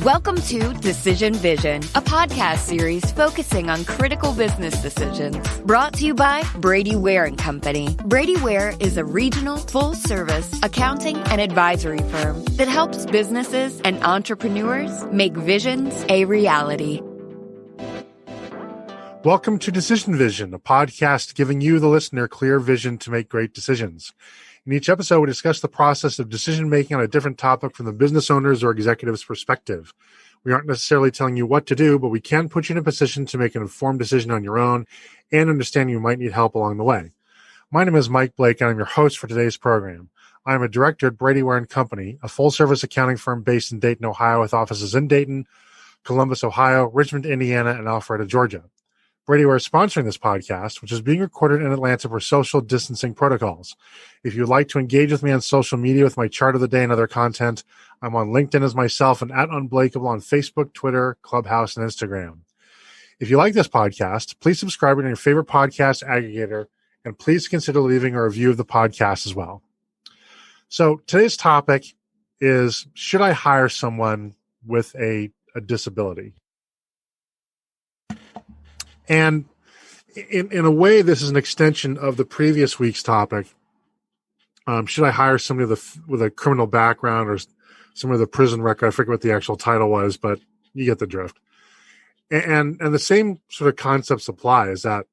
Welcome to Decision Vision, a podcast series focusing on critical business decisions. Brought to you by Brady Ware & Company. Brady Ware is a regional, full-service accounting and advisory firm that helps businesses and entrepreneurs make visions a reality. Welcome to Decision Vision, a podcast giving you, the listener, clear vision to make great decisions. In each episode, we discuss the process of decision-making on a different topic from the business owner's or executive's perspective. We aren't necessarily telling you what to do, but we can put you in a position to make an informed decision on your own and understand you might need help along the way. My name is Mike Blake, and I'm your host for today's program. I am a director at Brady Ware & Company, a full-service accounting firm based in Dayton, Ohio, with offices in Dayton, Columbus, Ohio, Richmond, Indiana, and Alpharetta, Georgia. Brady Ware is sponsoring this podcast, which is being recorded in Atlanta for social distancing protocols. If you'd like to engage with me on social media with my chart of the day and other content, I'm on LinkedIn as myself and at Unblakeable on Facebook, Twitter, Clubhouse, and Instagram. If you like this podcast, please subscribe to your favorite podcast aggregator, and please consider leaving a review of the podcast as well. So today's topic is, should I hire someone with a disability? And in a way, this is an extension of the previous week's topic. Should I hire somebody with a criminal background or somebody with a prison record? I forget what the actual title was, but you get the drift. And the same sort of concepts apply, is that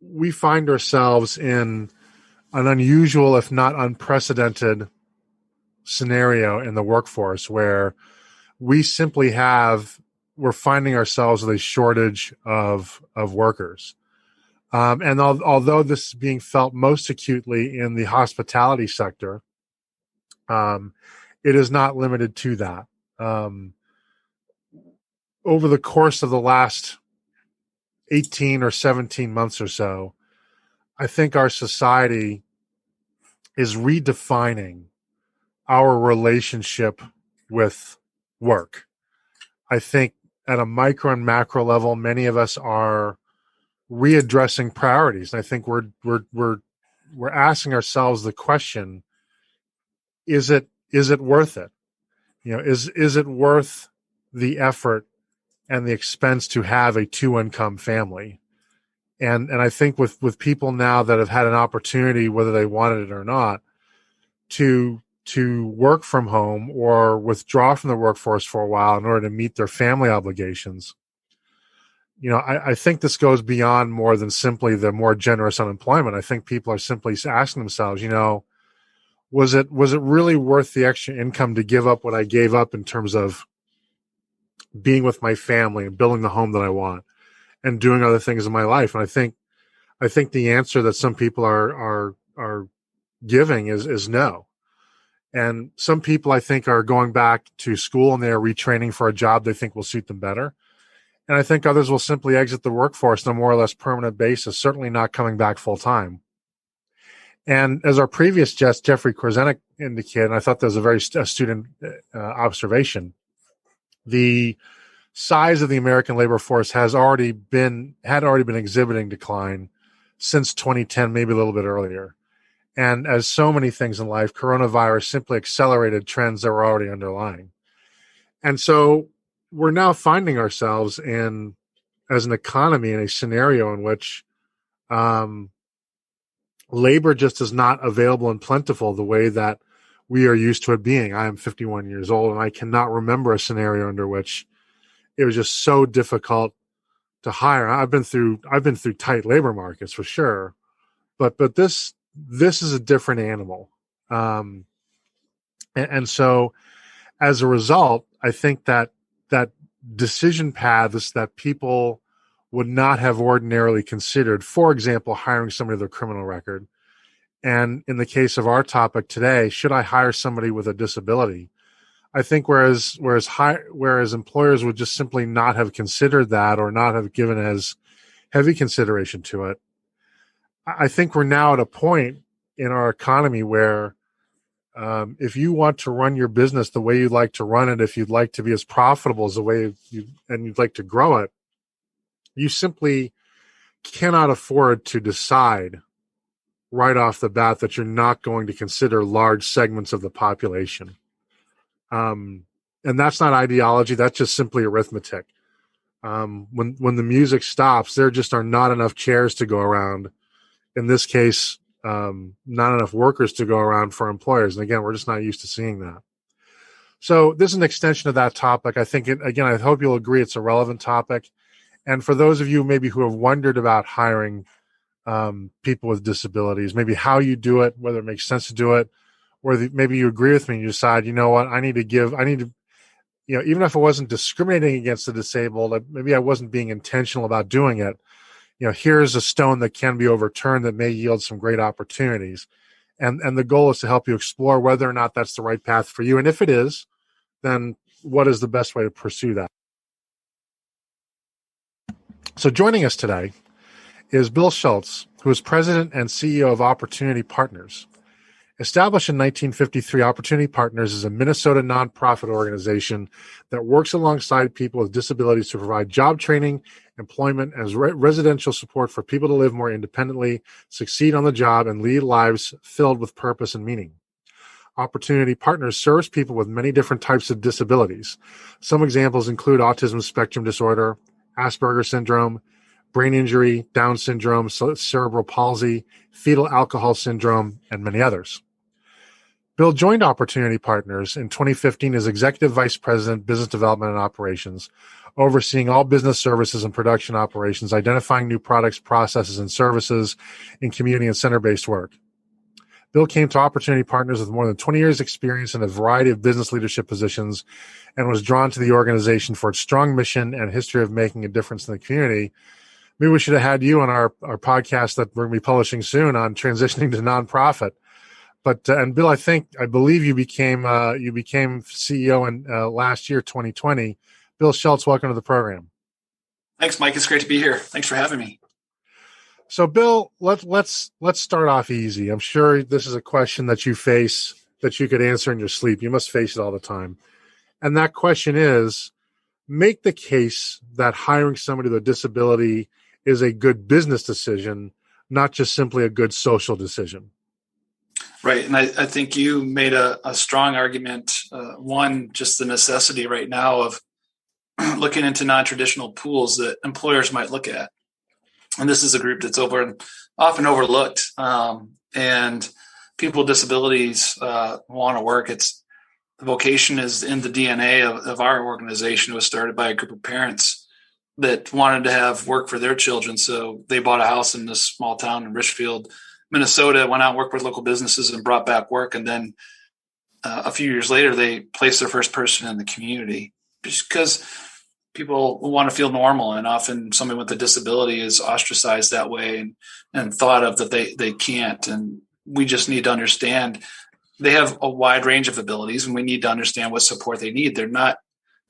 we find ourselves in an unusual, if not unprecedented, scenario in the workforce where we're finding ourselves with a shortage of workers. And although this is being felt most acutely in the hospitality sector, it is not limited to that. Over the course of the last 18 or 17 months or so, I think our society is redefining our relationship with work. I think at a micro and macro level, many of us are readdressing priorities. And I think we're asking ourselves the question: Is it worth it? Is it worth the effort and the expense to have a two-income family? And I think with people now that have had an opportunity, whether they wanted it or not, to work from home or withdraw from the workforce for a while in order to meet their family obligations. I think this goes beyond more than simply the more generous unemployment. I think people are simply asking themselves, was it really worth the extra income to give up what I gave up in terms of being with my family and building the home that I want and doing other things in my life? And I think the answer that some people are giving is no. And some people, I think, are going back to school and they're retraining for a job they think will suit them better. And I think others will simply exit the workforce on a more or less permanent basis, certainly not coming back full time. And as our previous guest, Jeffrey Korzenik, indicated, and I thought that was a very astute observation, the size of the American labor force had already been exhibiting decline since 2010, maybe a little bit earlier. And as so many things in life, coronavirus simply accelerated trends that were already underlying. And so we're now finding ourselves as an economy, in a scenario in which labor just is not available and plentiful the way that we are used to it being. I am 51 years old, and I cannot remember a scenario under which it was just so difficult to hire. I've been through tight labor markets for sure, but this is a different animal. And so as a result, I think that decision paths that people would not have ordinarily considered, for example, hiring somebody with a criminal record. And in the case of our topic today, should I hire somebody with a disability? I think whereas employers would just simply not have considered that or not have given as heavy consideration to it, I think we're now at a point in our economy where if you want to run your business the way you'd like to run it, if you'd like to be as profitable as the way you'd like to grow it, you simply cannot afford to decide right off the bat that you're not going to consider large segments of the population. And that's not ideology. That's just simply arithmetic. When the music stops, there just are not enough chairs to go around. In this case, not enough workers to go around for employers. And again, we're just not used to seeing that. So this is an extension of that topic. I think, I hope you'll agree it's a relevant topic. And for those of you maybe who have wondered about hiring people with disabilities, maybe how you do it, whether it makes sense to do it, or maybe you agree with me and you decide, you know what, even if I wasn't discriminating against the disabled, maybe I wasn't being intentional about doing it. Here's a stone that can be overturned that may yield some great opportunities. And the goal is to help you explore whether or not that's the right path for you. And if it is, then what is the best way to pursue that? So joining us today is Bill Schultz, who is president and CEO of Opportunity Partners. Established in 1953, Opportunity Partners is a Minnesota nonprofit organization that works alongside people with disabilities to provide job training, employment, and residential support for people to live more independently, succeed on the job, and lead lives filled with purpose and meaning. Opportunity Partners serves people with many different types of disabilities. Some examples include autism spectrum disorder, Asperger's syndrome, brain injury, Down syndrome, cerebral palsy, fetal alcohol syndrome, and many others. Bill joined Opportunity Partners in 2015 as Executive Vice President, Business Development and Operations, overseeing all business services and production operations, identifying new products, processes, and services in community and center-based work. Bill came to Opportunity Partners with more than 20 years' experience in a variety of business leadership positions and was drawn to the organization for its strong mission and history of making a difference in the community. Maybe we should have had you on our podcast that we're going to be publishing soon on transitioning to nonprofit. But and Bill, I believe you became CEO in last year, 2020. Bill Schultz, welcome to the program. Thanks, Mike. It's great to be here. Thanks for having me. So, Bill, let's start off easy. I'm sure this is a question that you face that you could answer in your sleep. You must face it all the time. And that question is, make the case that hiring somebody with a disability is a good business decision, not just simply a good social decision. Right. And I think you made a strong argument. One, just the necessity right now of looking into non-traditional pools that employers might look at. And this is a group that's often overlooked. And people with disabilities want to work. The vocation is in the DNA of our organization. It was started by a group of parents that wanted to have work for their children. So they bought a house in this small town in Richfield, Minnesota, went out and worked with local businesses and brought back work. And then a few years later, they placed their first person in the community just because people want to feel normal. And often somebody with a disability is ostracized that way and thought of that they can't. And we just need to understand they have a wide range of abilities, and we need to understand what support they need. They're not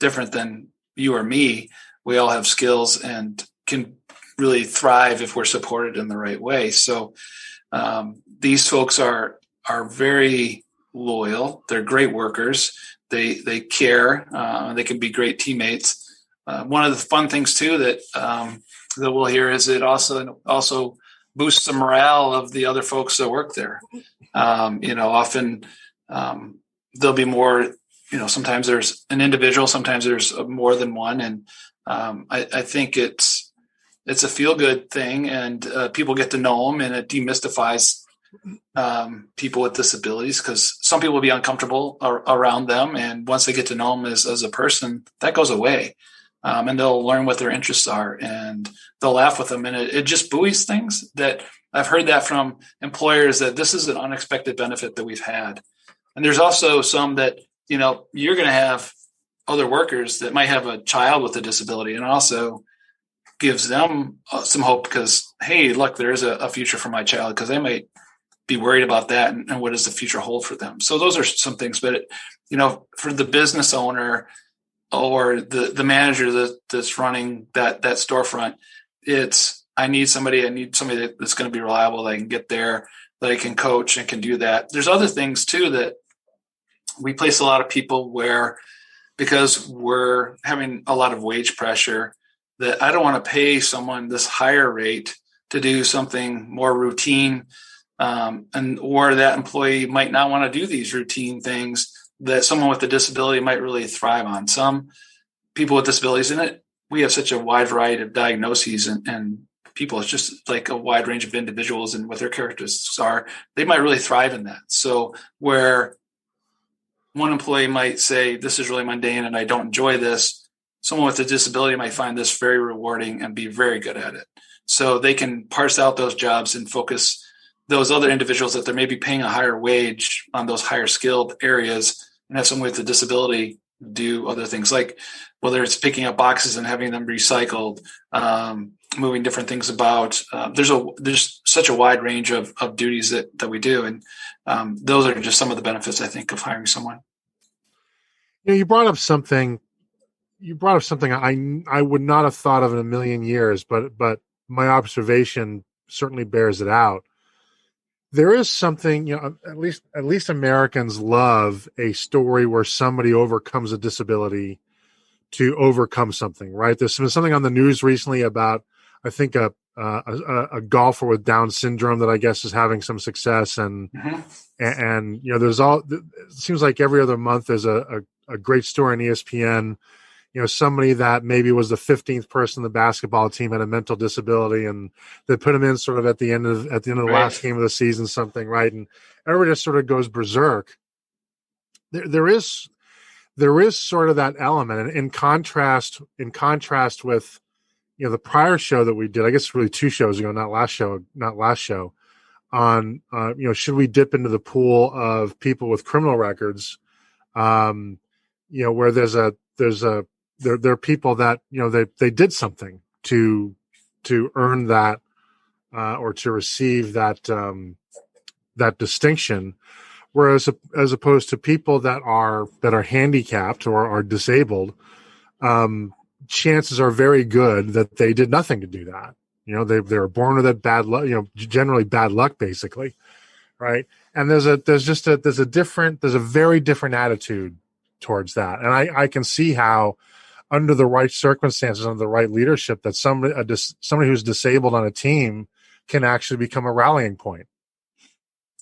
different than you or me. We all have skills and can really thrive if we're supported in the right way. So these folks are very loyal. They're great workers. They care. They can be great teammates. One of the fun things too that we'll hear is it also boosts the morale of the other folks that work there. Often there'll be more. Sometimes there's an individual. Sometimes there's more than one, and I think it's a feel-good thing, and people get to know them, and it demystifies people with disabilities because some people will be uncomfortable around them, and once they get to know them as a person, that goes away, and they'll learn what their interests are, and they'll laugh with them, and it just buoys things. That I've heard that from employers that this is an unexpected benefit that we've had, and there's also some that you're going to have other workers that might have a child with a disability, and also gives them some hope because, hey, look, there is a future for my child, because they might be worried about that and what does the future hold for them. So those are some things. But, for the business owner or the manager that's running that storefront, I need somebody that's going to be reliable, that I can get there, that I can coach and can do that. There's other things too that we place a lot of people where, because we're having a lot of wage pressure, that I don't want to pay someone this higher rate to do something more routine, or that employee might not want to do these routine things, that someone with a disability might really thrive on. Some people with disabilities in it, we have such a wide variety of diagnoses and people. It's just like a wide range of individuals and what their characteristics are. They might really thrive in that. So where one employee might say, this is really mundane and I don't enjoy this, someone with a disability might find this very rewarding and be very good at it. So they can parse out those jobs and focus those other individuals that they're maybe paying a higher wage on those higher skilled areas and have someone with a disability do other things, like whether it's picking up boxes and having them recycled, moving different things about. There's such a wide range of duties that we do. And those are just some of the benefits, I think, of hiring someone. You brought up something I would not have thought of in a million years, but my observation certainly bears it out. There is something, at least Americans love a story where somebody overcomes a disability to overcome something, right? There's been something on the news recently about, I think, a golfer with Down syndrome that I guess is having some success, and there's it seems like every other month there's a great story on ESPN. Somebody that maybe was the 15th person on the basketball team had a mental disability, and they put him in sort of at the end of the last game of the season, something, right? And everybody just sort of goes berserk. There is sort of that element, and in contrast with the prior show that we did, I guess really 2 shows ago, not last show, on should we dip into the pool of people with criminal records, where there are people that they did something to earn that or to receive that distinction, whereas as opposed to people that are handicapped or are disabled, chances are very good that they did nothing to do that. They were born with that bad luck, generally bad luck, basically, right? And there's a very different attitude towards that, and I can see how, under the right circumstances, under the right leadership, that somebody who's disabled on a team can actually become a rallying point.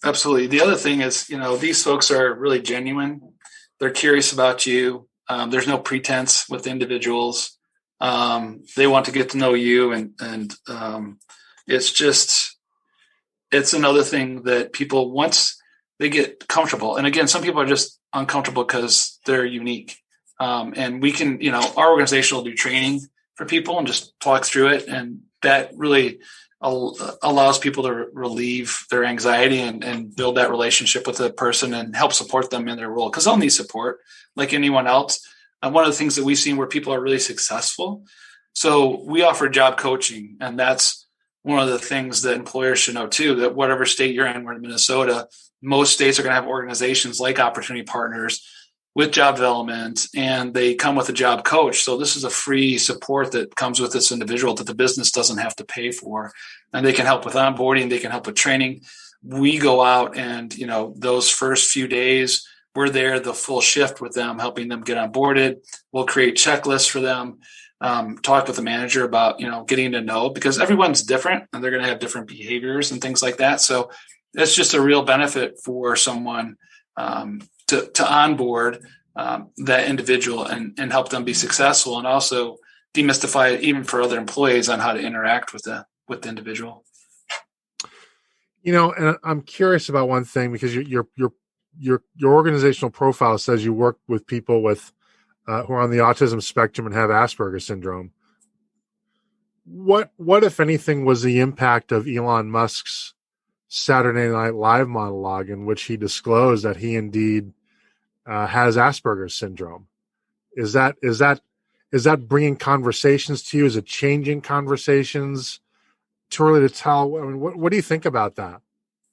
Absolutely. The other thing is, these folks are really genuine. They're curious about you. There's no pretense with individuals. They want to get to know you, and it's another thing that people, once they get comfortable, and again, some people are just uncomfortable because they're unique. And we can, our organization will do training for people and just talk through it. And that really allows people to relieve their anxiety and build that relationship with the person and help support them in their role, because they'll need support like anyone else. One of the things that we've seen where people are really successful. So we offer job coaching, and that's one of the things that employers should know too, that whatever state you're in, we're in Minnesota, most states are going to have organizations like Opportunity Partners with job development, and they come with a job coach. So this is a free support that comes with this individual that the business doesn't have to pay for. And they can help with onboarding. They can help with training. We go out and, those first few days, we're there the full shift with them, helping them get onboarded. We'll create checklists for them, talk with the manager about, getting to know, because everyone's different and they're going to have different behaviors and things like that. So it's just a real benefit for someone to onboard that individual and help them be successful, and also demystify it even for other employees on how to interact with the individual. And I'm curious about one thing, because your organizational profile says you work with people with who are on the autism spectrum and have Asperger's syndrome. What if anything was the impact of Elon Musk's Saturday Night Live monologue, in which he disclosed that he indeed has Asperger's syndrome? Is that bringing conversations to you? Is it changing conversations? Too early to tell. I mean, what do you think about that?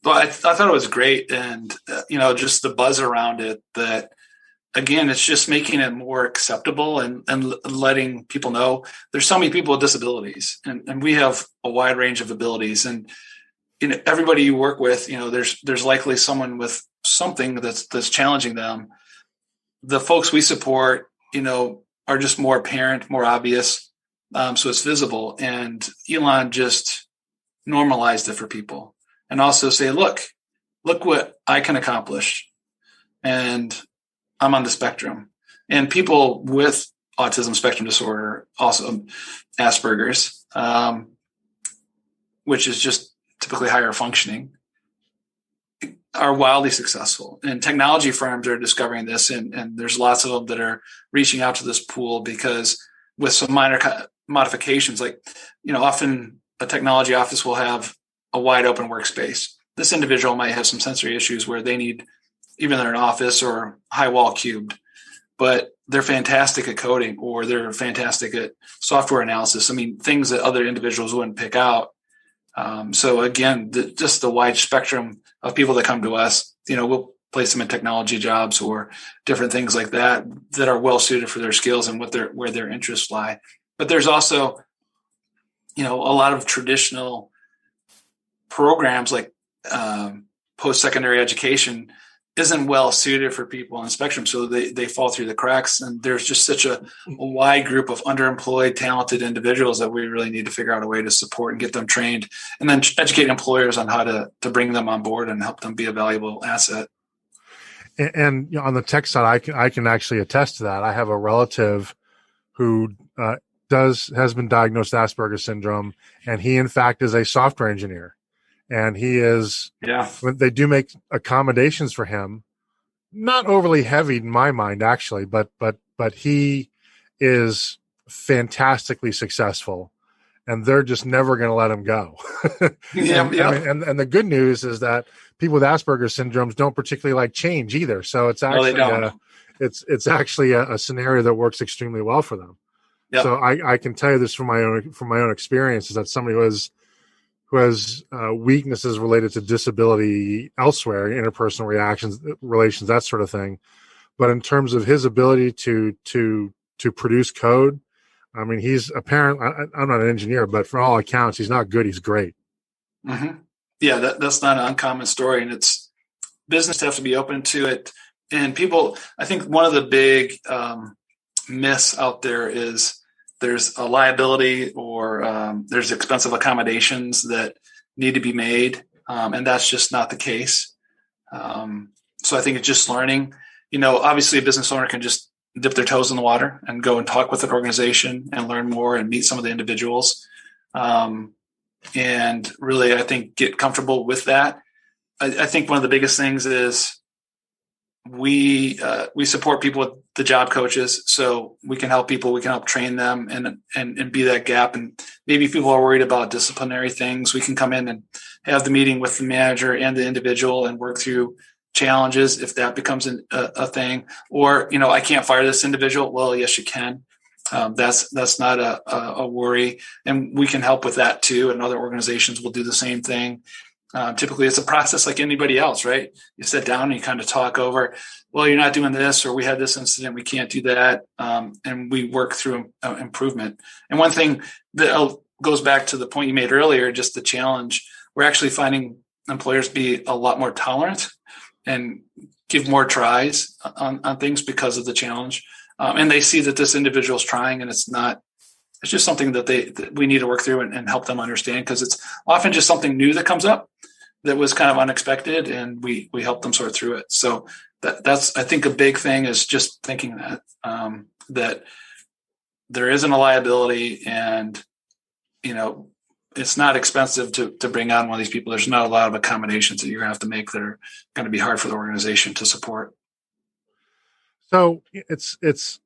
Well, I thought it was great, and just the buzz around it. That again, it's just making it more acceptable and letting people know there's so many people with disabilities, and we have a wide range of abilities, and everybody you work with, there's likely someone with something that's challenging them. The folks we support, are just more apparent, more obvious. So it's visible, and Elon just normalized it for people, and also say, look what I can accomplish. And I'm on the spectrum. And people with autism spectrum disorder, also Asperger's, which is just typically higher functioning, are wildly successful. And technology firms are discovering this, and there's lots of them that are reaching out to this pool because with some minor modifications, like, often a technology office will have a wide open workspace. This individual might have some sensory issues where they need, even they're in an office or high wall cubed, but they're fantastic at coding or they're fantastic at software analysis. I mean, things that other individuals wouldn't pick out. So again, just the wide spectrum of people that come to us, we'll place them in technology jobs or different things like that are well suited for their skills and where their interests lie. But there's also, a lot of traditional programs like post-secondary education isn't well suited for people on the spectrum. So they fall through the cracks, and there's just such a wide group of underemployed, talented individuals that we really need to figure out a way to support and get them trained, and then educate employers on how to bring them on board and help them be a valuable asset. And on the tech side, I can actually attest to that. I have a relative who has been diagnosed with Asperger's syndrome, and he in fact is a software engineer. And he is, they do make accommodations for him, not overly heavy in my mind, actually, but he is fantastically successful, and they're just never going to let him go. And the good news is that people with Asperger's syndromes don't particularly like change either. So it's actually, it's actually a scenario that works extremely well for them. Yep. So I can tell you this from my own experience, is that somebody who has weaknesses related to disability elsewhere, interpersonal relations, that sort of thing. But in terms of his ability to produce code, I mean, he's apparently, I'm not an engineer, but for all accounts, he's not good. He's great. Mm-hmm. Yeah, that's not an uncommon story. And it's business have to be open to it. And people, I think one of the big myths out there is there's a liability or there's expensive accommodations that need to be made. And that's just not the case. So I think it's just learning, obviously a business owner can just dip their toes in the water and go and talk with an organization and learn more and meet some of the individuals. And really, I think, get comfortable with that. I think one of the biggest things is we support people with the job coaches, so we can help people, we can help train them and be that gap. And maybe people are worried about disciplinary things, we can come in and have the meeting with the manager and the individual and work through challenges if that becomes a thing. Or, I can't fire this individual. Well, yes, you can. That's not a worry, and we can help with that too. And other organizations will do the same thing. Typically it's a process like anybody else, right? You sit down and you kind of talk over, well, you're not doing this, or we had this incident, we can't do that. And we work through improvement. And one thing that goes back to the point you made earlier, just the challenge, we're actually finding employers be a lot more tolerant and give more tries on things because of the challenge. And they see that this individual is trying, and it's just something that we need to work through and help them understand, because it's often just something new that comes up that was kind of unexpected, and we help them sort through it. So that's, I think, a big thing is just thinking that there isn't a liability, and, it's not expensive to bring on one of these people. There's not a lot of accommodations that you're going to have to make that are going to be hard for the organization to support. So it's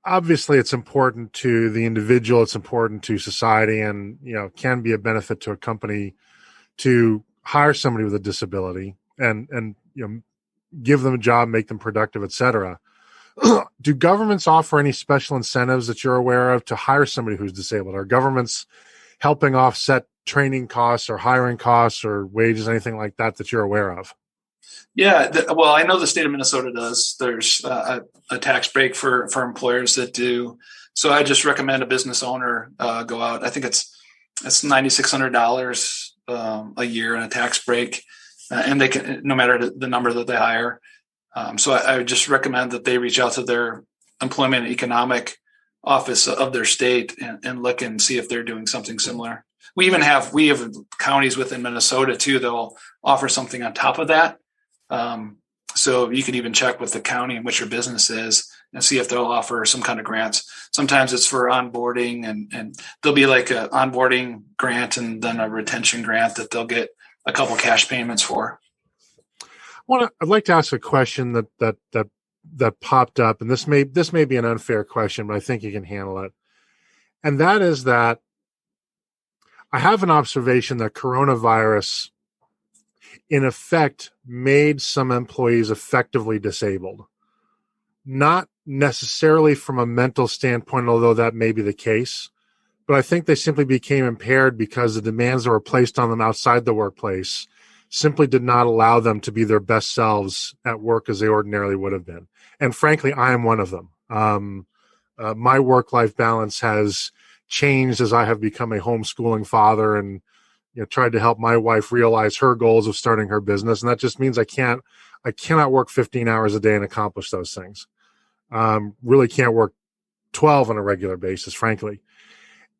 obviously it's important to the individual, it's important to society, and can be a benefit to a company to hire somebody with a disability and give them a job, make them productive, etc. Do governments offer any special incentives that you're aware of to hire somebody who's disabled? Are governments helping offset training costs or hiring costs or wages, anything like that you're aware of? Yeah, well, I know the state of Minnesota does. There's a tax break for employers that do. So I just recommend a business owner go out. I think it's $9,600 a year in a tax break, and they can, no matter the number that they hire. So I would just recommend that they reach out to their employment and economic office of their state and look and see if they're doing something similar. We have counties within Minnesota too that will offer something on top of that. So you can even check with the county in which your business is and see if they'll offer some kind of grants. Sometimes it's for onboarding, and there'll be like an onboarding grant and then a retention grant that they'll get a couple cash payments for. I'd like to ask a question that popped up, and this may be an unfair question, but I think you can handle it. And that is that I have an observation that coronavirus, in effect, made some employees effectively disabled. Not necessarily from a mental standpoint, although that may be the case, but I think they simply became impaired because the demands that were placed on them outside the workplace simply did not allow them to be their best selves at work as they ordinarily would have been. And frankly, I am one of them. My work-life balance has changed as I have become a homeschooling father and tried to help my wife realize her goals of starting her business. And that just means I cannot work 15 hours a day and accomplish those things. Really can't work 12 on a regular basis, frankly.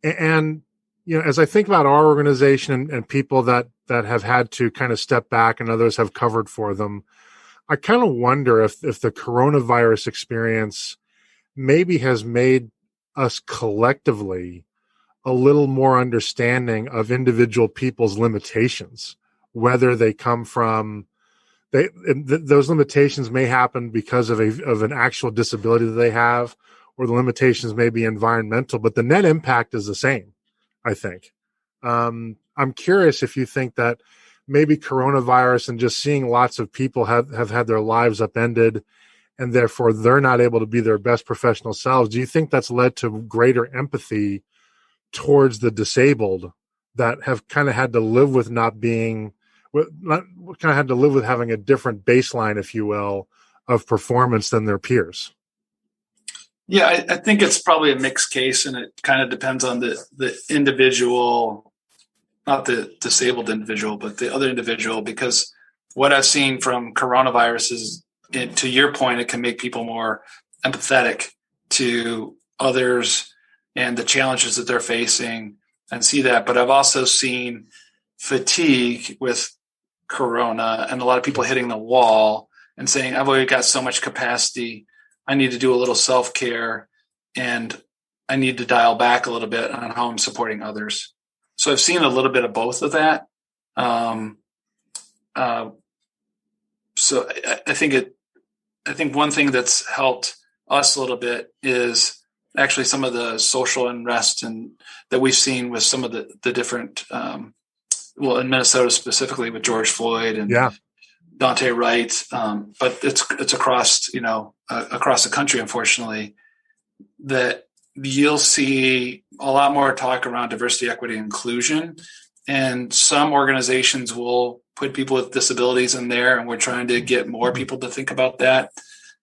And as I think about our organization and people that have had to kind of step back and others have covered for them, I kind of wonder if the coronavirus experience maybe has made us collectively a little more understanding of individual people's limitations, whether they come from those limitations may happen because of an actual disability that they have, or the limitations may be environmental, but the net impact is the same, I think. I'm curious if you think that maybe coronavirus and just seeing lots of people have had their lives upended and therefore they're not able to be their best professional selves. Do you think that's led to greater empathy towards the disabled that have kind of had to live with having a different baseline, if you will, of performance than their peers? Yeah, I think it's probably a mixed case, and it kind of depends on the individual, not the disabled individual, but the other individual, because what I've seen from coronavirus is, to your point, it can make people more empathetic to others and the challenges that they're facing and see that. But I've also seen fatigue with corona and a lot of people hitting the wall and saying, I've already got so much capacity. I need to do a little self-care and I need to dial back a little bit on how I'm supporting others. So I've seen a little bit of both of that. So I think one thing that's helped us a little bit is actually some of the social unrest and that we've seen with some of the different, in Minnesota specifically with George Floyd and Dante Wright, but it's across across the country, unfortunately, that you'll see a lot more talk around diversity, equity, and inclusion. And some organizations will put people with disabilities in there, and we're trying to get more people to think about that,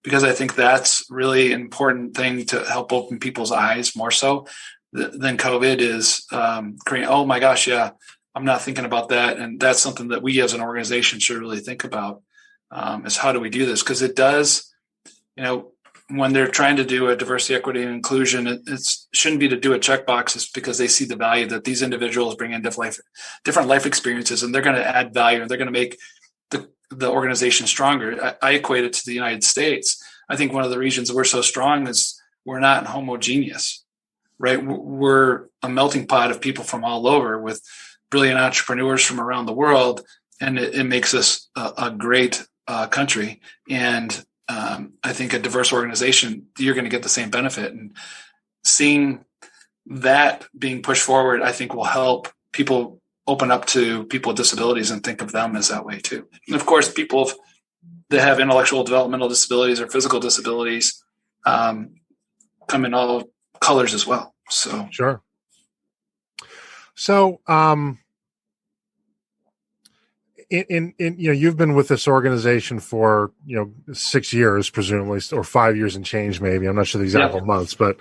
because I think that's really an important thing to help open people's eyes more so than COVID is creating, oh my gosh, yeah, I'm not thinking about that. And that's something that we as an organization should really think about, is how do we do this? Because it does, when they're trying to do a diversity, equity, and inclusion, it shouldn't be to do a checkbox. It's because they see the value that these individuals bring in different life experiences, and they're going to add value, and they're going to make the organization stronger. I equate it to the United States. I think one of the reasons we're so strong is we're not homogeneous, right? We're a melting pot of people from all over with brilliant entrepreneurs from around the world, and it makes us a great country. And I think a diverse organization, you're going to get the same benefit. And seeing that being pushed forward, I think will help people open up to people with disabilities and think of them as that way too. And of course, people that have intellectual developmental disabilities or physical disabilities come in all colors as well. So sure. So you've been with this organization for 6 years, presumably, or 5 years and change, maybe. I'm not sure the exact months, but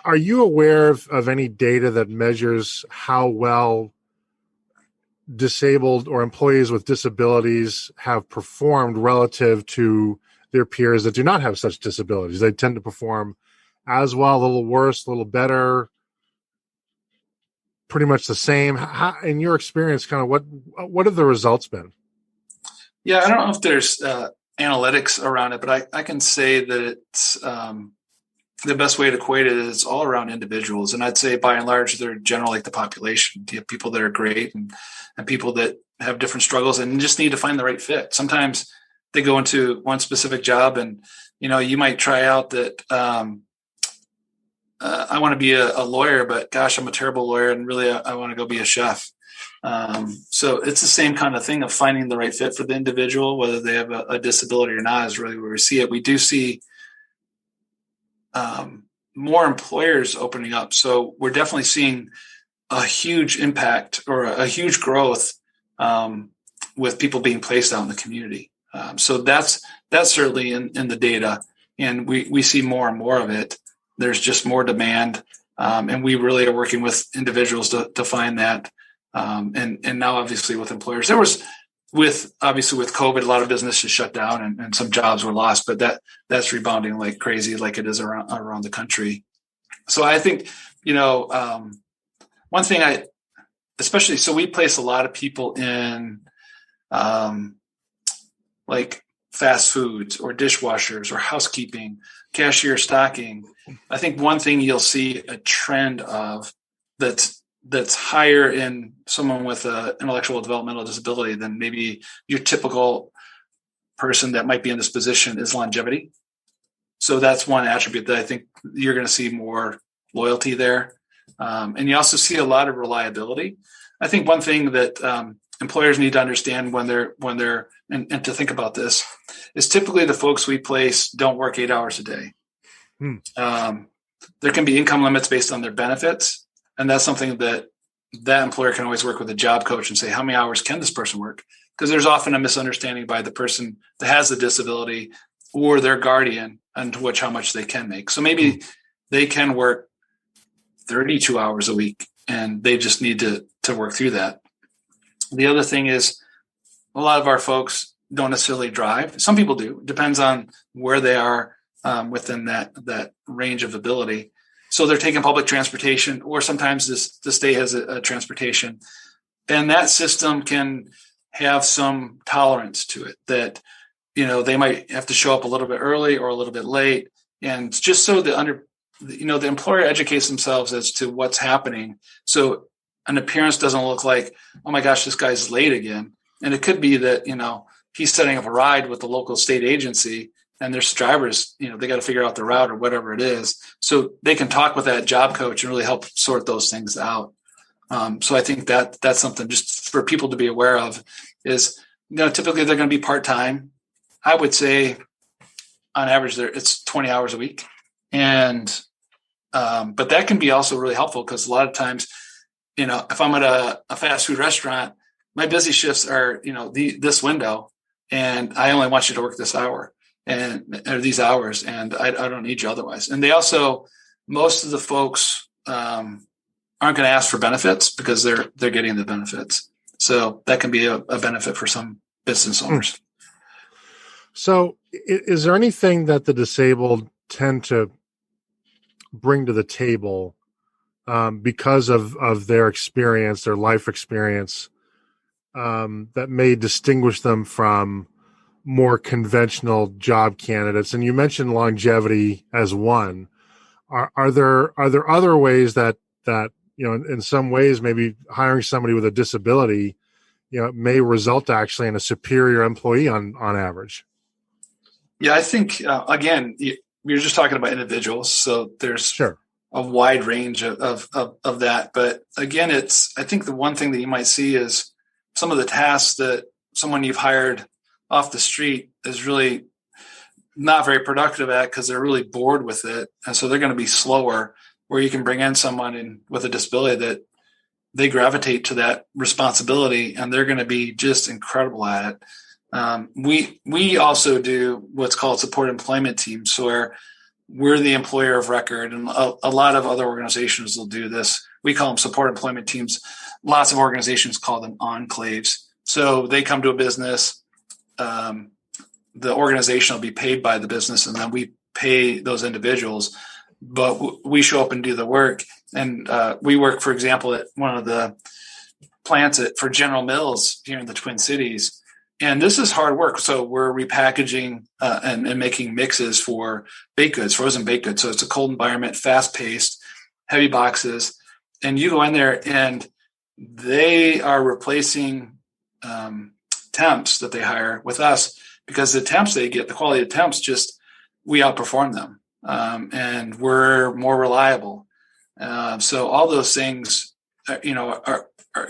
are you aware of any data that measures how well disabled or employees with disabilities have performed relative to their peers that do not have such disabilities? They tend to perform as well, a little worse, a little better, pretty much the same. How, in your experience, kind of what have the results been? Yeah, I don't know if there's analytics around it, but I can say that it's the best way to equate it is all around individuals. And I'd say by and large, they're generally like the population. You have people that are great and people that have different struggles and just need to find the right fit. Sometimes they go into one specific job and, you might try out that I want to be a lawyer, but gosh, I'm a terrible lawyer. And really, I want to go be a chef. So it's the same kind of thing of finding the right fit for the individual, whether they have a disability or not, is really where we see it. We do see more employers opening up. So we're definitely seeing a huge impact or a huge growth with people being placed out in the community. So that's certainly in the data, and we see more and more of it. There's just more demand, and we really are working with individuals to find that. And now obviously with employers, there was with COVID, a lot of businesses shut down and some jobs were lost, but that's rebounding like crazy, like it is around the country. So I think, one thing so we place a lot of people in, like fast foods or dishwashers or housekeeping, cashier, stocking. I think one thing you'll see a trend of that's higher in someone with an intellectual developmental disability than maybe your typical person that might be in this position is longevity. So that's one attribute that I think you're going to see more loyalty there. And you also see a lot of reliability. I think one thing that employers need to understand when they're and to think about this is typically the folks we place don't work 8 hours a day. There can be income limits based on their benefits. And that's something that employer can always work with a job coach and say, how many hours can this person work? Because there's often a misunderstanding by the person that has the disability or their guardian on how much they can make. So maybe they can work 32 hours a week and they just need to work through that. The other thing is a lot of our folks don't necessarily drive. Some people do. It depends on where they are within that range of ability. So they're taking public transportation, or sometimes the state has a transportation. And that system can have some tolerance to it that, they might have to show up a little bit early or a little bit late. And just so the employer educates themselves as to what's happening. So an appearance doesn't look like, oh my gosh, this guy's late again. And it could be that, he's setting up a ride with the local state agency and there's drivers, they got to figure out the route or whatever it is. So they can talk with that job coach and really help sort those things out. So I think that's something just for people to be aware of is, typically they're going to be part-time. I would say on average it's 20 hours a week. And, but that can be also really helpful because a lot of times, if I'm at a fast food restaurant, my busy shifts are, this window, and I only want you to work this hour. Or these hours, and I don't need you otherwise. And they also, most of the folks aren't going to ask for benefits because they're getting the benefits. So that can be a benefit for some business owners. So is there anything that the disabled tend to bring to the table because of their experience, their life experience, that may distinguish them from more conventional job candidates? And you mentioned longevity as one. Are there other ways that in some ways maybe hiring somebody with a disability may result actually in a superior employee on average? Yeah, I think again, you're just talking about individuals, so there's a wide range of that. But again, I think the one thing that you might see is some of the tasks that someone you've hired off the street is really not very productive at because they're really bored with it. And so they're going to be slower, where you can bring in someone with a disability that they gravitate to that responsibility and they're going to be just incredible at it. We also do what's called support employment teams, where we're the employer of record, and a lot of other organizations will do this. We call them support employment teams. Lots of organizations call them enclaves. So they come to a business, the organization will be paid by the business, and then we pay those individuals, but we show up and do the work. And we work, for example, at one of the plants for General Mills here in the Twin Cities. And this is hard work. So we're repackaging and making mixes for baked goods, frozen baked goods. So it's a cold environment, fast paced, heavy boxes. And you go in there and they are replacing temps that they hire with us, because the temps they get, the quality of temps, just we outperform them, and we're more reliable. So all those things,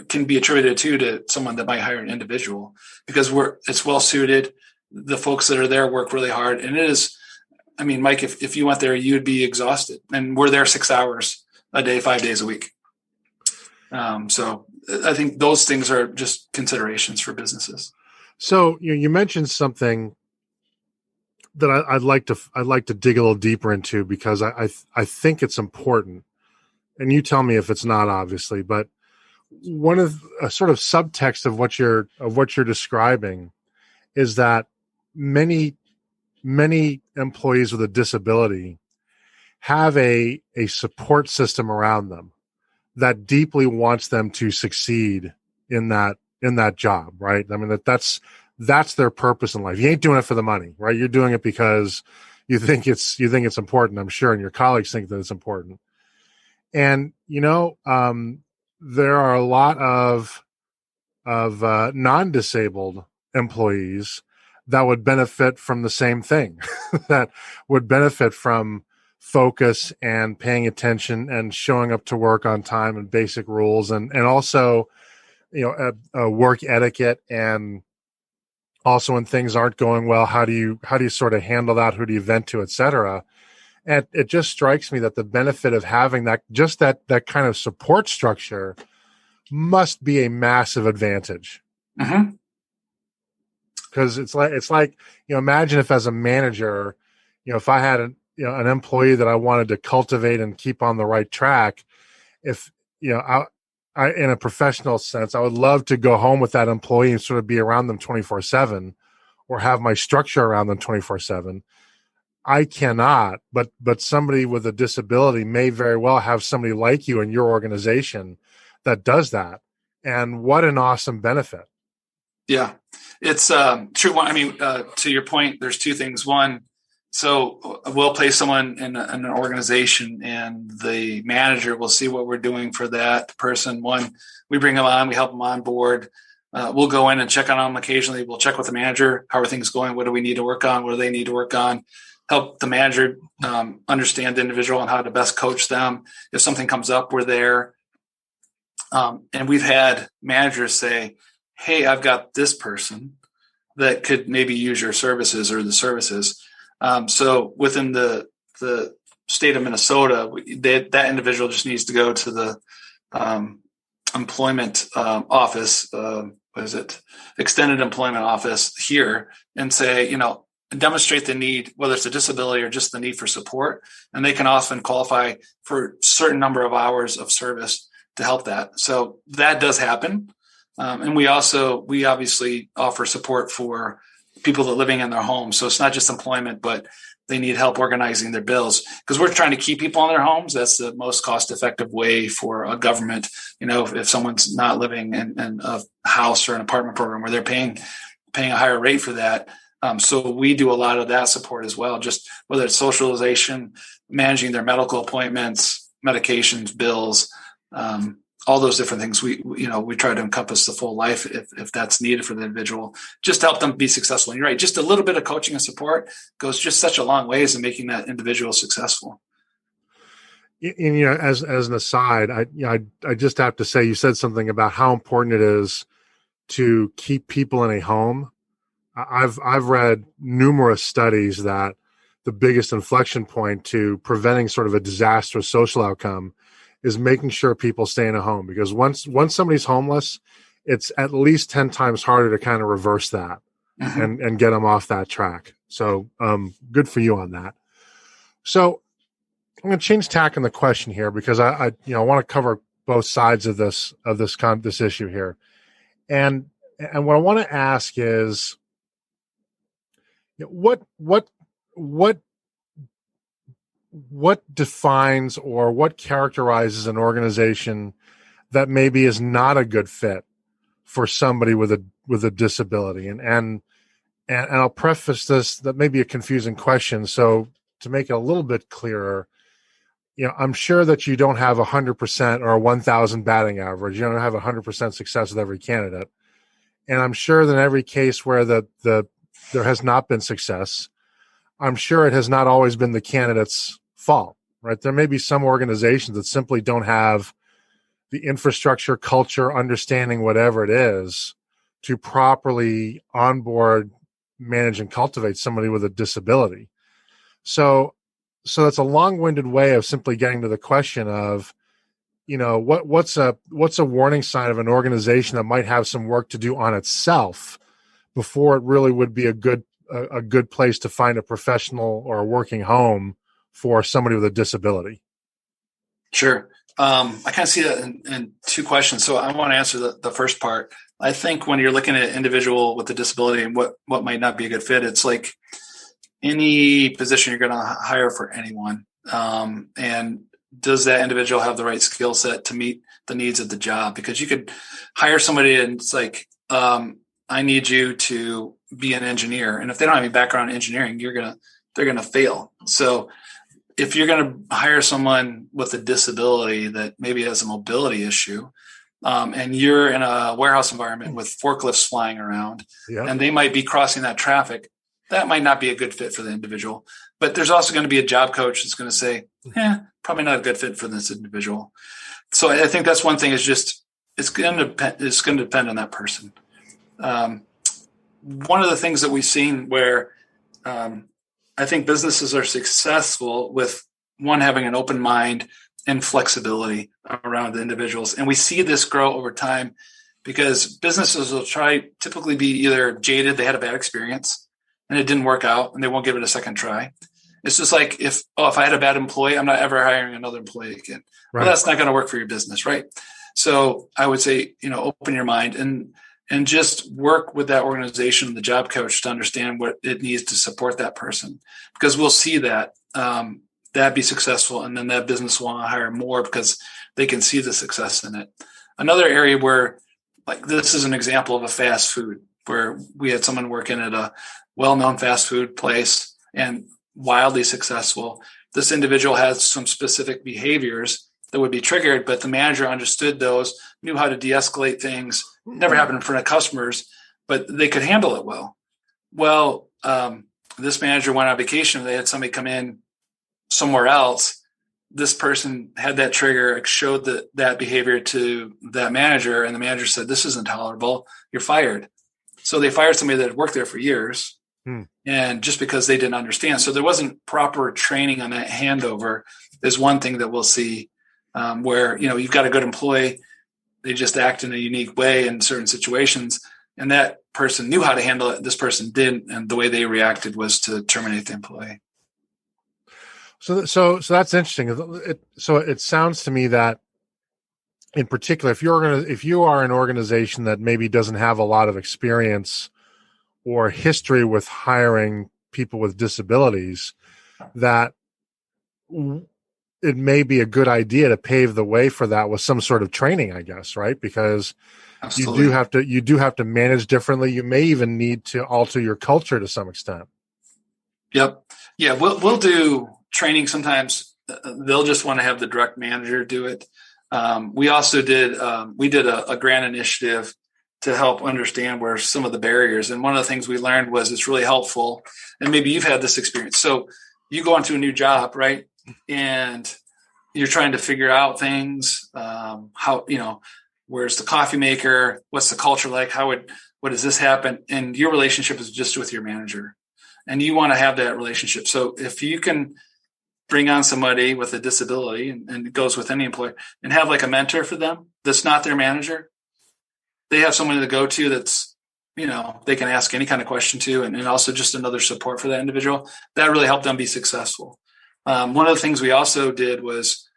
can be attributed to someone that might hire an individual, because it's well suited. The folks that are there work really hard, and it is. I mean, Mike, if you went there, you'd be exhausted, and we're there 6 hours a day, 5 days a week. So I think those things are just considerations for businesses. So you mentioned something that I'd like to dig a little deeper into, because I think it's important, and you tell me if it's not, obviously. But one of a sort of subtext of what you're describing is that many employees with a disability have a support system around them that deeply wants them to succeed in that job, right? I mean, that's their purpose in life. You ain't doing it for the money, right? You're doing it because you think it's important, I'm sure, and your colleagues think that it's important. And there are a lot of non-disabled employees that would benefit from the same thing, that would benefit from focus and paying attention and showing up to work on time and basic rules, and also a work etiquette, and also when things aren't going well, how do you sort of handle that, who do you vent to, etc. And it just strikes me that the benefit of having that kind of support structure must be a massive advantage. Mm-hmm. Because it's like imagine if, as a manager, if I had an employee that I wanted to cultivate and keep on the right track, if I in a professional sense, I would love to go home with that employee and sort of be around them 24/7, or have my structure around them 24/7. I cannot, but somebody with a disability may very well have somebody like you in your organization that does that. And what an awesome benefit. Yeah, it's true. I mean, to your point, there's two things. One, so we'll place someone in an organization, and the manager will see what we're doing for that person. One, we bring them on, we help them on board. We'll go in and check on them occasionally. We'll check with the manager. How are things going? What do we need to work on? What do they need to work on? Help the manager understand the individual and how to best coach them. If something comes up, we're there. And we've had managers say, hey, I've got this person that could maybe use your services or the services. So within the state of Minnesota, that individual just needs to go to the employment office, extended employment office here, and say, demonstrate the need, whether it's a disability or just the need for support. And they can often qualify for a certain number of hours of service to help that. So that does happen. And we obviously offer support for people that are living in their homes. So it's not just employment, but they need help organizing their bills, because we're trying to keep people in their homes. That's the most cost-effective way for a government. If someone's not living in a house or an apartment program where they're paying a higher rate for that. So we do a lot of that support as well, just whether it's socialization, managing their medical appointments, medications, bills, all those different things. We try to encompass the full life if that's needed for the individual, just to help them be successful. And you're right, just a little bit of coaching and support goes just such a long ways in making that individual successful. And as an aside, I just have to say, you said something about how important it is to keep people in a home. I've read numerous studies that the biggest inflection point to preventing sort of a disastrous social outcome is making sure people stay in a home, because once somebody's homeless, it's at least 10 times harder to kind of reverse that and get them off that track. So good for you on that. So I'm going to change tack in the question here, because I want to cover both sides of this issue here. And what I want to ask is, what defines or what characterizes an organization that maybe is not a good fit for somebody with a disability, and I'll preface this, that may be a confusing question. So to make it a little bit clearer, I'm sure that you don't have 100% or a 1,000 batting average. You don't have 100% success with every candidate. And I'm sure that in every case where there has not been success, I'm sure it has not always been the candidate's fault, right? There may be some organizations that simply don't have the infrastructure, culture, understanding, whatever it is, to properly onboard, manage, and cultivate somebody with a disability. So that's a long-winded way of simply getting to the question of, what's a warning sign of an organization that might have some work to do on itself before it really would be a good place to find a professional or a working home for somebody with a disability? Sure. I kind of see that in two questions. So I want to answer the first part. I think when you're looking at an individual with a disability and what might not be a good fit, it's like any position you're going to hire for anyone. And does that individual have the right skill set to meet the needs of the job? Because you could hire somebody and it's like, I need you to be an engineer. And if they don't have any background in engineering, they're going to fail. So if you're going to hire someone with a disability that maybe has a mobility issue, and you're in a warehouse environment with forklifts flying around, and they might be crossing that traffic, that might not be a good fit for the individual. But there's also going to be a job coach that's going to say, probably not a good fit for this individual. So I think that's one thing, is just it's going to depend on that person. One of the things that we've seen where I think businesses are successful with, one, having an open mind and flexibility around the individuals. And we see this grow over time because businesses will typically be either jaded, they had a bad experience and it didn't work out and they won't give it a second try. It's just like, if I had a bad employee, I'm not ever hiring another employee again. Right. Well, that's not going to work for your business, right? So I would say, open your mind and just work with that organization, the job coach, to understand what it needs to support that person, because we'll see that be successful. And then that business will want to hire more because they can see the success in it. Another area where, like, this is an example of a fast food, where we had someone working at a well-known fast food place and wildly successful. This individual has some specific behaviors that would be triggered, but the manager understood those, knew how to de-escalate things. Never happened in front of customers, but they could handle it well. Well, this manager went on vacation. They had somebody come in somewhere else. This person had that trigger, showed that behavior to that manager, and the manager said, "This isn't tolerable. You're fired." So they fired somebody that had worked there for years, and just because they didn't understand. So there wasn't proper training on that handover is one thing that we'll see, where, you've got a good employee, they just act in a unique way in certain situations, and that person knew how to handle it. This person didn't, and the way they reacted was to terminate the employee. So that's interesting. So it sounds to me that, in particular, if you are an organization that maybe doesn't have a lot of experience or history with hiring people with disabilities, that it may be a good idea to pave the way for that with some sort of training, I guess, right? Because Absolutely. you do have to manage differently. You may even need to alter your culture to some extent. Yep. Yeah, we'll do training sometimes. They'll just want to have the direct manager do it. We also did a grant initiative to help understand where some of the barriers. And one of the things we learned was it's really helpful. And maybe you've had this experience. So you go into a new job, right? And you're trying to figure out things, how, where's the coffee maker? What's the culture like? What does this happen? And your relationship is just with your manager, and you want to have that relationship. So if you can bring on somebody with a disability, and it goes with any employer, and have like a mentor for them that's not their manager, they have someone to go to that's, they can ask any kind of question to, and also just another support for that individual. That really helped them be successful. One of the things we also did was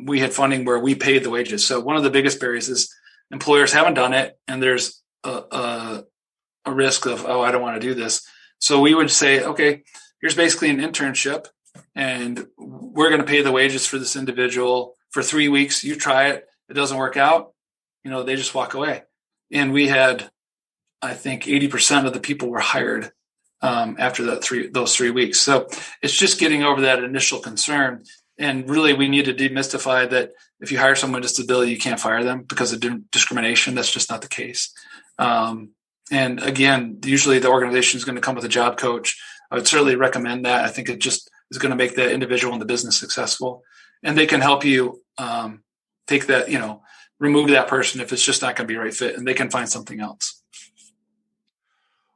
we had funding where we paid the wages. So one of the biggest barriers is employers haven't done it, and there's a risk of, I don't want to do this. So we would say, okay, here's basically an internship, and we're going to pay the wages for this individual for 3 weeks. You try it. It doesn't work out. They just walk away. And we had, I think 80% of the people were hired after those 3 weeks. So it's just getting over that initial concern. And really, we need to demystify that if you hire someone with disability, you can't fire them because of discrimination. That's just not the case. And again, usually the organization is going to come with a job coach. I would certainly recommend that. I think it just is going to make the individual and the business successful. And they can help you take that, remove that person if it's just not going to be a right fit, and they can find something else.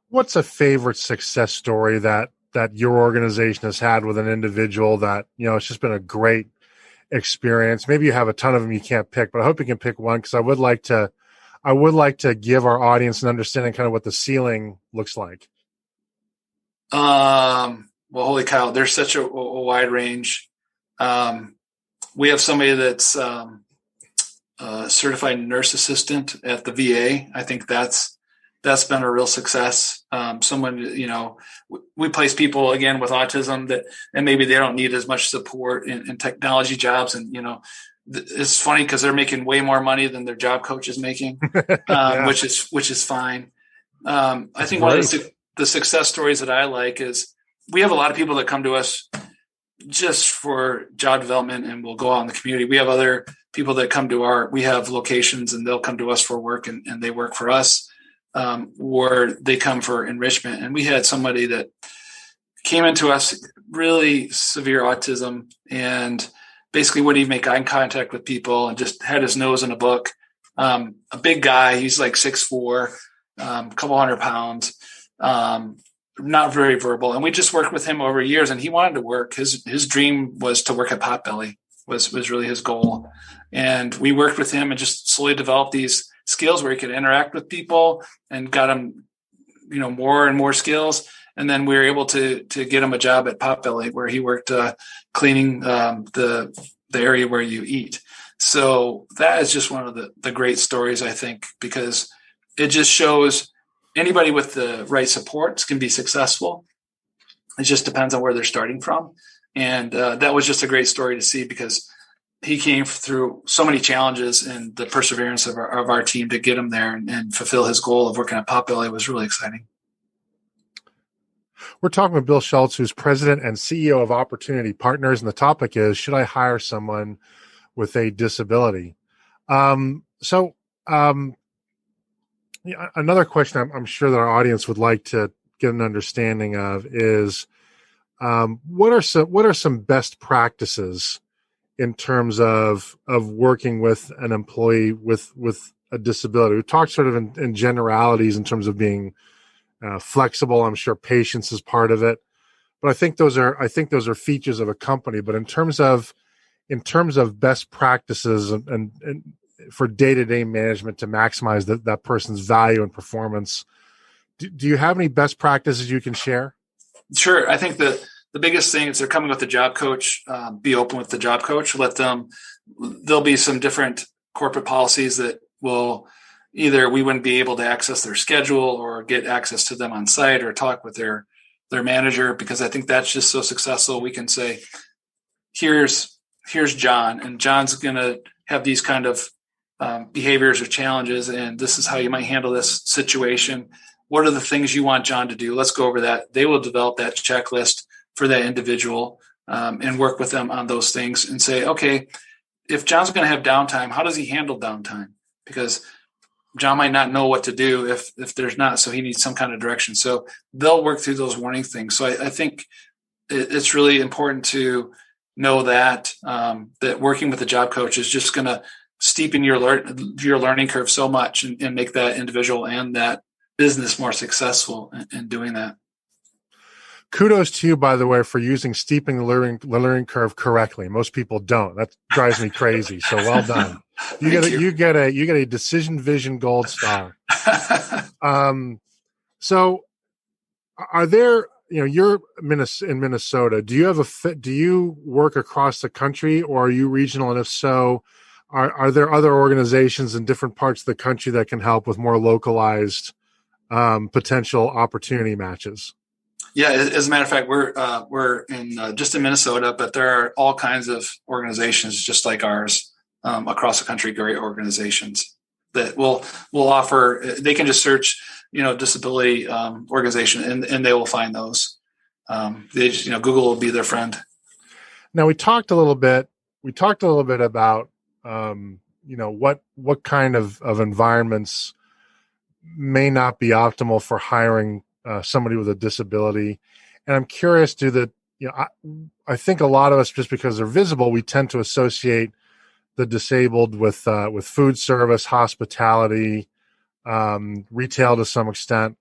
What's a favorite success story that your organization has had with an individual that, it's just been a great experience? Maybe you have a ton of them you can't pick, but I hope you can pick one, because I would like to give our audience an understanding kind of what the ceiling looks like. Well, holy cow, there's such a wide range. We have somebody that's a certified nurse assistant at the VA. I think that's been a real success. Someone, we place people again with autism and maybe they don't need as much support in technology jobs. And, it's funny because they're making way more money than their job coach is making, Yeah. which is fine. I think one of the success stories that I like is we have a lot of people that come to us just for job development and we'll go out in the community. We have other people that come to we have locations and they'll come to us for work and they work for us, or they come for enrichment. And we had somebody that came into us, really severe autism, and basically wouldn't even make eye contact with people and just had his nose in a book. A big guy, he's like 6'4", a couple 100 pounds, not very verbal. And we just worked with him over years, and he wanted to work. His dream was to work at Potbelly, was really his goal. And we worked with him and just slowly developed these skills where he could interact with people and got him, more and more skills. And then we were able to get him a job at Potbelly where he worked cleaning the area where you eat. So that is just one of the great stories, I think, because it just shows anybody with the right supports can be successful. It just depends on where they're starting from. And that was just a great story to see, because he came through so many challenges, and the perseverance of our team to get him there and fulfill his goal of working at Potbelly was really exciting. We're talking with Bill Schultz, who's president and CEO of Opportunity Partners, and the topic is, should I hire someone with a disability? Another question I'm sure that our audience would like to get an understanding of is, what are some best practices in terms of working with an employee with a disability? We talked sort of in generalities in terms of being flexible. I'm sure patience is part of it, but I think those are features of a company. But in terms of best practices and for day-to-day management to maximize that person's value and performance, do you have any best practices you can share? Sure. I think the biggest thing is they're coming with the job coach. Be open with the job coach. There'll be some different corporate policies that will either we wouldn't be able to access their schedule or get access to them on site or talk with their manager, because I think that's just so successful. We can say, here's John, and John's going to have these kind of behaviors or challenges, and this is how you might handle this situation. What are the things you want John to do? Let's go over that. They will develop that checklist for that individual and work with them on those things and say, okay, if John's going to have downtime, how does he handle downtime? Because John might not know what to do if there's not, so he needs some kind of direction. So they'll work through those warning things. So I think it's really important to know that working with the job coach is just going to steepen your learning curve so much and make that individual and that business more successful in doing that. Kudos to you, by the way, for using steeping the learning curve correctly. Most people don't. That drives me crazy. So well done. You get a Decision Vision Gold Star. So are there, you're in Minnesota. Do you work across the country, or are you regional? And if so, are there other organizations in different parts of the country that can help with more localized potential opportunity matches? Yeah, as a matter of fact, we're in just in Minnesota, but there are all kinds of organizations just like ours across the country, great organizations. that will offer. They can just search, disability organization, and they will find those. They just, Google will be their friend. Now we talked a little bit about what kind of environments may not be optimal for hiring somebody with a disability, and I'm curious, I think a lot of us, just because they're visible, we tend to associate the disabled with food service, hospitality, retail to some extent.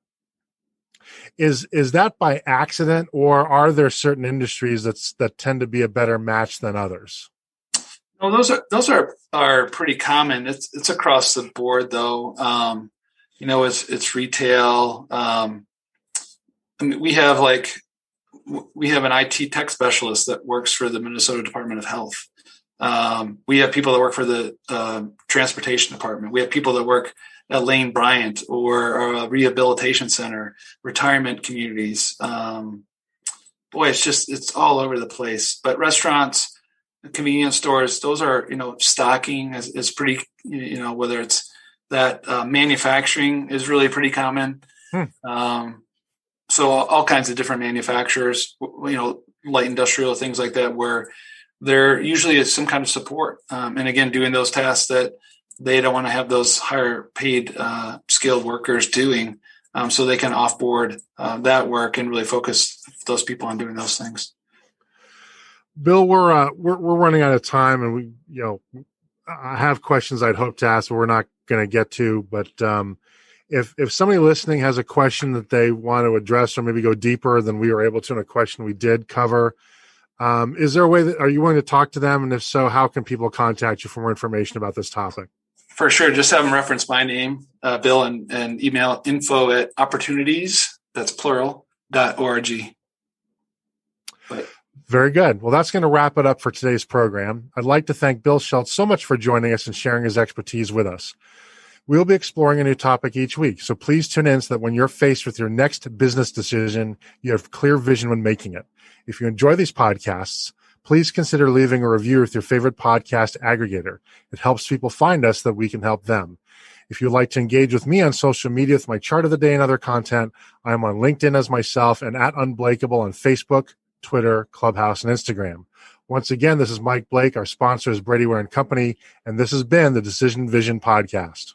Is that by accident, or are there certain industries that tend to be a better match than others? No, those are pretty common. It's across the board though. It's retail. We have an IT tech specialist that works for the Minnesota Department of Health. We have people that work for the transportation department. We have people that work at Lane Bryant or a rehabilitation center, retirement communities. It's all over the place. But restaurants, convenience stores, those are, stocking is pretty, whether it's that manufacturing is really pretty common. So all kinds of different manufacturers, light industrial, things like that, where there usually is some kind of support. And again, doing those tasks that they don't want to have those higher paid skilled workers doing, so they can offboard that work and really focus those people on doing those things. Bill, we're running out of time, and I have questions I'd hope to ask, but we're not going to get to. But if somebody listening has a question that they want to address, or maybe go deeper than we were able to in a question we did cover, is there a way are you willing to talk to them? And if so, how can people contact you for more information about this topic? For sure. Just have them reference my name, Bill, and email info@opportunities, that's plural, .org. Very good. Well, that's going to wrap it up for today's program. I'd like to thank Bill Schultz so much for joining us and sharing his expertise with us. We'll be exploring a new topic each week, so please tune in so that when you're faced with your next business decision, you have clear vision when making it. If you enjoy these podcasts, please consider leaving a review with your favorite podcast aggregator. It helps people find us so that we can help them. If you'd like to engage with me on social media with my chart of the day and other content, I am on LinkedIn as myself and @Unblakeable on Facebook, Twitter, Clubhouse, and Instagram. Once again, this is Mike Blake. Our sponsor is Brady Ware & Company, and this has been the Decision Vision Podcast.